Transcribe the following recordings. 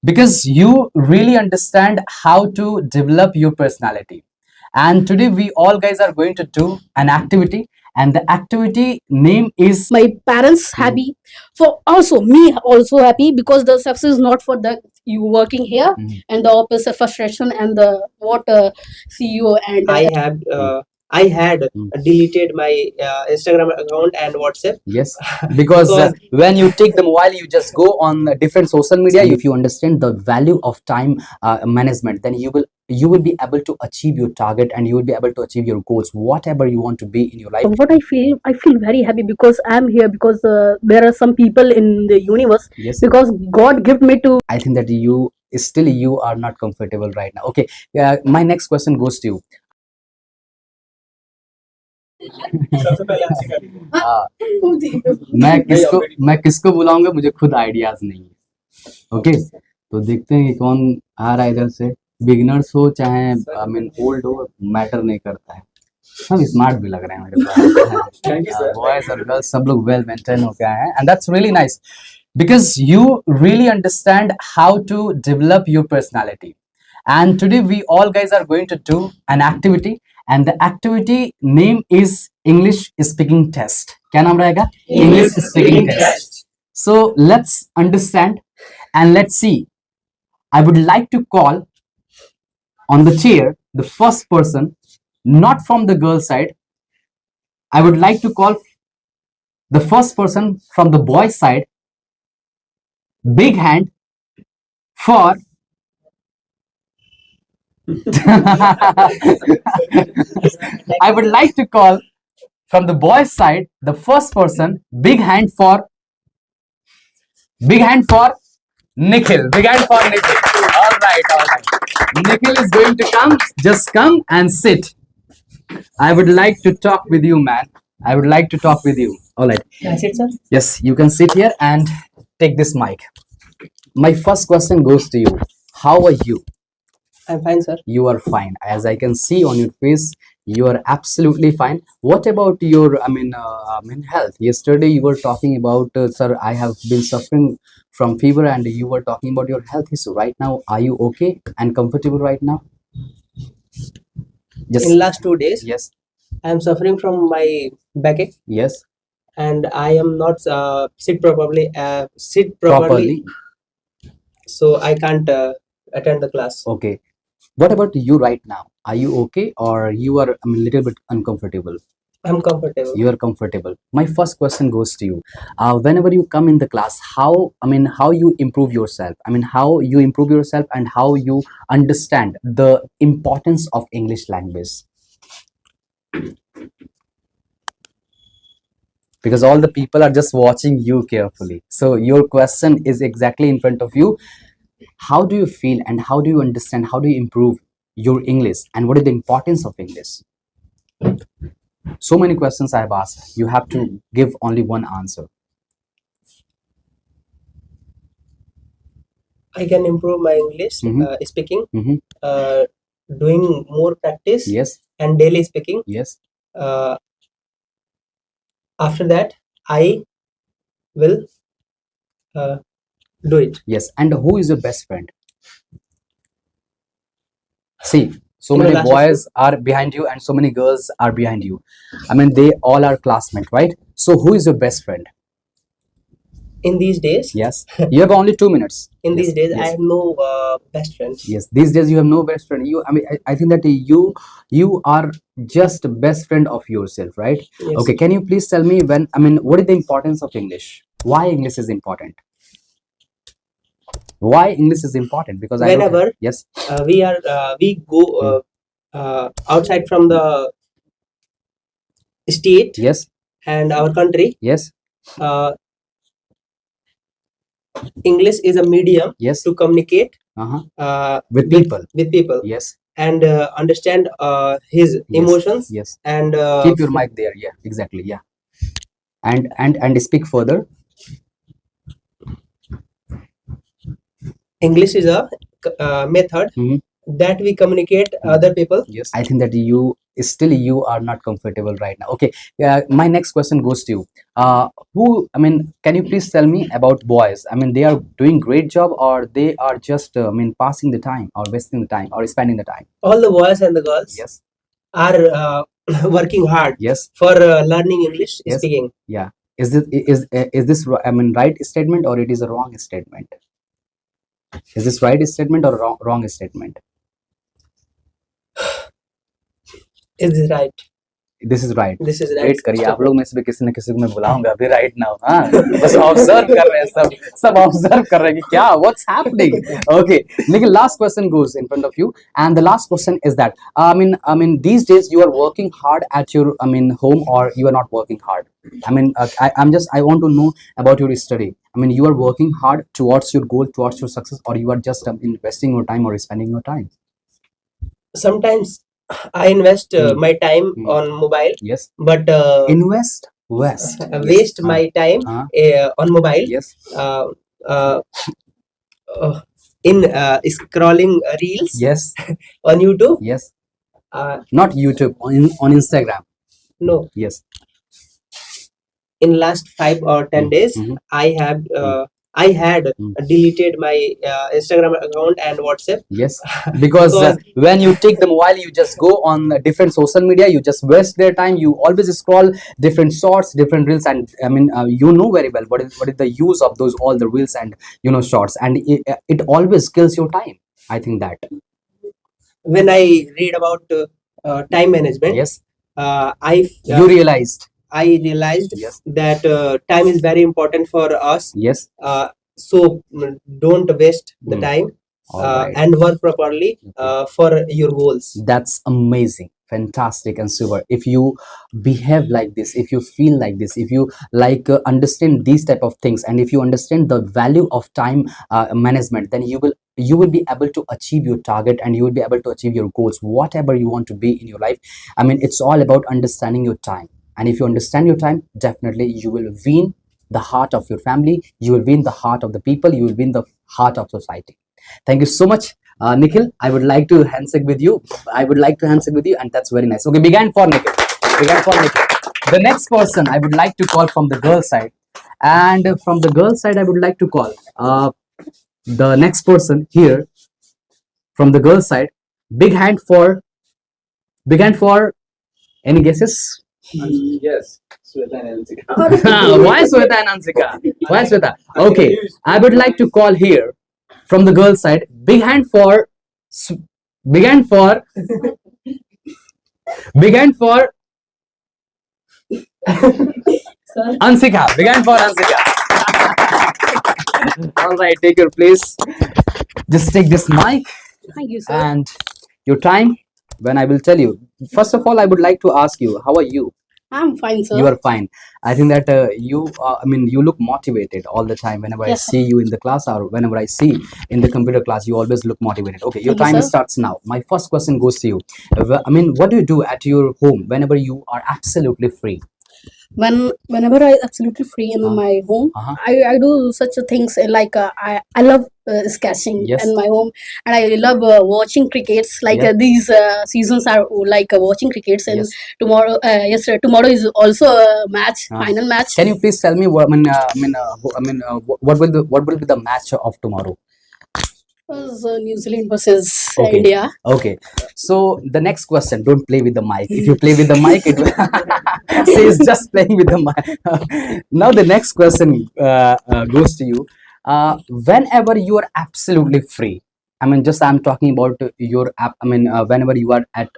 because you really understand how to develop your personality. And today we all guys are going to do an activity, and the activity name is my parents happy, for also me also happy, because the success is not for the you working here, and the opposite frustration and the what CEO and I had deleted my Instagram account and WhatsApp. Yes, because when you take the mobile, you just go on different social media. If you understand the value of time management, then you will be able to achieve your target, and you will be able to achieve your goals, whatever you want to be in your life. what I feel very happy because I'm here, because there are some people in the universe. Yes, because God gave me to. I think that you are not comfortable right now. Okay, my next question goes to you. मैं किसको बुलाऊंगा, मुझे खुद ideas नहीं है। Okay, तो देखते हैं कि कौन आ रहा है इधर से। बिगिनर्स हो चाहे आई मीन ओल्ड हो, मैटर नहीं करता है, सब स्मार्ट भी लग रहे हैं मेरे पास। बॉयज और गर्ल्स सब लोग वेल मेंटेन हो गए हैं, and that's really nice because you really understand how to develop your personality. And today we all guys are going to do an activity, and the activity name is English speaking test. Kya naam rahega? English speaking test. So let's understand and let's see. I would like to call on the chair the first person, not from the girl side. I would like to call the first person from the boy side. Big hand for I would like to call from the boys side the first person. Big hand for Nikhil. Big hand for Nikhil. All right. Nikhil is going to come. Just come and sit. I would like to talk with you, man. I would like to talk with you. All right. Can I sit, sir? Yes, you can sit here and take this mic. My first question goes to you. How are you? I'm fine, sir. You are fine. As I can see on your face, you are absolutely fine. What about your, health? Yesterday you were talking about, sir, I have been suffering from fever, and you were talking about your health issue. Right now, are you okay and comfortable right now? Yes. In last 2 days, Yes. I am suffering from my backache, Yes. and I am not sit properly. So I can't attend the class. Okay. What about you right now? Are you okay, or you are a little bit uncomfortable? I'm comfortable. You are comfortable. My first question goes to you. Whenever you come in the class, how you improve yourself? How you improve yourself and how you understand the importance of English language? Because all the people are just watching you carefully. So your question is exactly in front of you. How do you feel, and how do you understand, how do you improve your English, and what is the importance of English? So many questions I have asked. You have to give only one answer. I can improve my English speaking, doing more practice. Yes. And daily speaking. Yes. After that, I will do it. Yes. And who is your best friend? See, so many boys are behind you and so many girls are behind you. They all are classmates, right? So who is your best friend? In these days? Yes. You have only 2 minutes. In these days, I have no best friends. Yes. These days you have no best friend. I think that you are just best friend of yourself, right? Yes. Okay. Can you please tell me what is the importance of English? Why English is important? Why English is important? Because whenever we go outside from the state, yes, and our country, yes, English is a medium, yes, to communicate with people. Yes. And understand his emotions. Yes. And keep your mic there. Yeah, exactly. Yeah. And speak further. English is a method that we communicate other people. Yes. I think that you still you are not comfortable right now. Okay, my next question goes to you. Can you please tell me about boys? I mean, they are doing great job, or they are just passing the time, or wasting the time, or spending the time? All the boys and the girls Yes. are working hard Yes. for learning English Yes. speaking. Yeah. Is this right statement, or it is a wrong statement? Is this right statement or wrong statement? Is this right? This is right. This is right. Wait करिए, आप लोग में से भी किसी न किसी को मैं बुलाऊंगा अभी राइट नाउ. हाँ, बस ऑब्जर्व कर रहे हैं, सब ऑब्जर्व कर रहे हैं कि क्या व्हाट्स हैपनिंग. ओके, लेकिन last question goes in front of you, and the last question is that these days you are working hard at your home, or you are not working hard? I want to know about your study. You are working hard towards your goal, towards your success, or you are just investing your time or spending your time? Sometimes I invest my time on mobile. Yes. But Invest? waste my time on mobile. Yes. In scrolling reels. Yes. On YouTube. Yes. Not YouTube, on Instagram. No. Yes. In last 5 or 10 days, I had deleted my Instagram account and WhatsApp. Yes, because when you take the mobile, you just go on different social media, you just waste their time, you always scroll different shorts, different reels, and you know very well what is the use of those, all the reels and shorts, and it always kills your time. I think that when I read about time management, yes, you realized. I realized yes, that time is very important for us. Yes. So don't waste the time right, and work properly for your goals. That's amazing, fantastic, and super. If you behave like this, if you feel like this, if you understand these type of things, and if you understand the value of time management, then you will be able to achieve your target, and you will be able to achieve your goals, whatever you want to be in your life. It's all about understanding your time. And if you understand your time, definitely you will win the heart of your family, you will win the heart of the people, you will win the heart of society. Thank you so much, Nikhil. I would like to handshake with you. And that's very nice. Okay, began for Nikhil. The next person I would like to call from the girl side. And from the girl side, I would like to call the next person here from the girl side. Big hand for any guesses? Yes, Sweta and Anika. Why Sweta and Anika? Why Sweta? Okay, I would like to call here from the girl side. Big hand for Ansika. Big hand for Ansika. All right, take your place. Just take this mic. Thank you, sir. And your time when I will tell you. First of all, I would like to ask you, how are you? I'm fine, sir. You are fine. I think that you look motivated all the time. Whenever Yes, I see you in the class, or whenever I see in the computer class, you always look motivated. Okay, your Thank you, time sir. starts now. My first question goes to you. What do you do at your home whenever you are absolutely free? Whenever I absolutely free in my home, I do such a things like I love sketching Yes. in my home, and I love watching crickets. Like Yeah. these seasons are like watching crickets, and Yes. tomorrow, tomorrow is also a match, final match. Can you please tell me what will be the match of tomorrow? New Zealand versus Okay. India. Okay, so the next question, don't play with the mic. If you play with the mic, it will say it's just playing with the mic. Now the next question goes to you. Whenever you are absolutely free, I'm talking about your app. Whenever you are at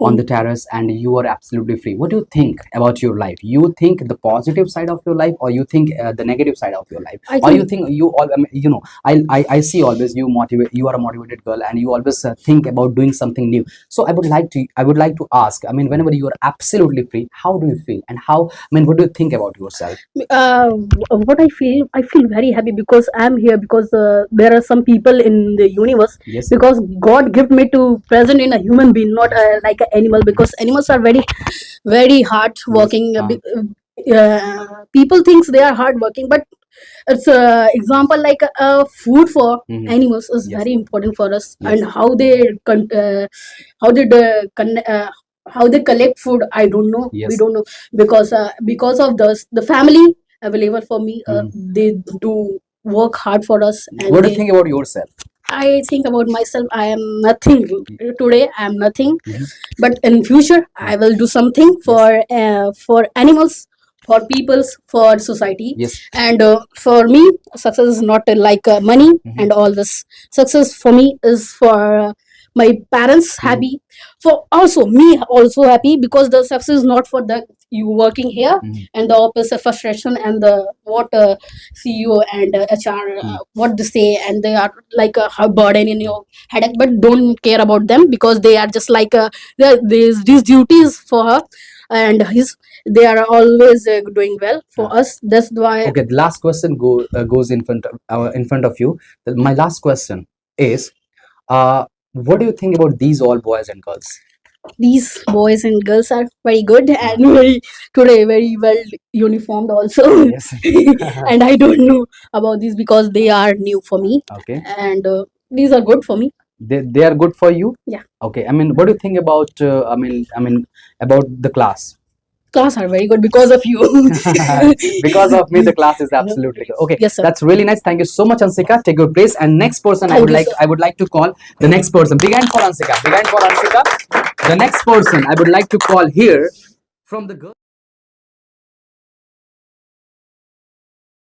on the terrace and you are absolutely free, what do you think about your life? You think the positive side of your life, or you think the negative side of your life? Or you think you all I see always you are a motivated girl, and you always think about doing something new. So I would like to ask, whenever you are absolutely free, how do you feel, and what do you think about yourself? What I feel very happy because I'm here, because there are some people in the universe. Yes. Because God gave me to present in a human being, not like an animal, because animals are very very hard working. People thinks they are hard working, but it's example like food for animals is Yes. very important for us. Yes. And how they how they collect food, I don't know. Yes. We don't know, because of the family available for me. They do work hard for us, and What do you think about yourself? I think about myself. I am nothing today. I am nothing, Mhm. but in future I will do something for animals, for peoples, for society. Yes. And for me, success is not like money and all this. Success for me is for my parents happy, for also me also happy, because the success is not for the you working here and the office frustration and the what CEO and HR what they say, and they are like a burden in your headache, but don't care about them, because they are just like these duties for her, and they are always doing well for us. That's why. Okay, the last question goes in front of you. My last question is, what do you think about these all boys and girls? These boys and girls are very good and very well uniformed also. Yes. And I don't know about these because they are new for me, Okay. and these are good for me. They are good for you. Yeah. Okay. I mean, what do you think about? About the class. Class are very good because of you. Because of me, the class is absolutely good. Okay, Yes, sir. that's really nice. Thank you so much, Ansika. Take your place. And next person, Thank you, sir. I would like to call the next person. Big hand for Ansika. Big hand for Ansika. The next person I would like to call here from the girl.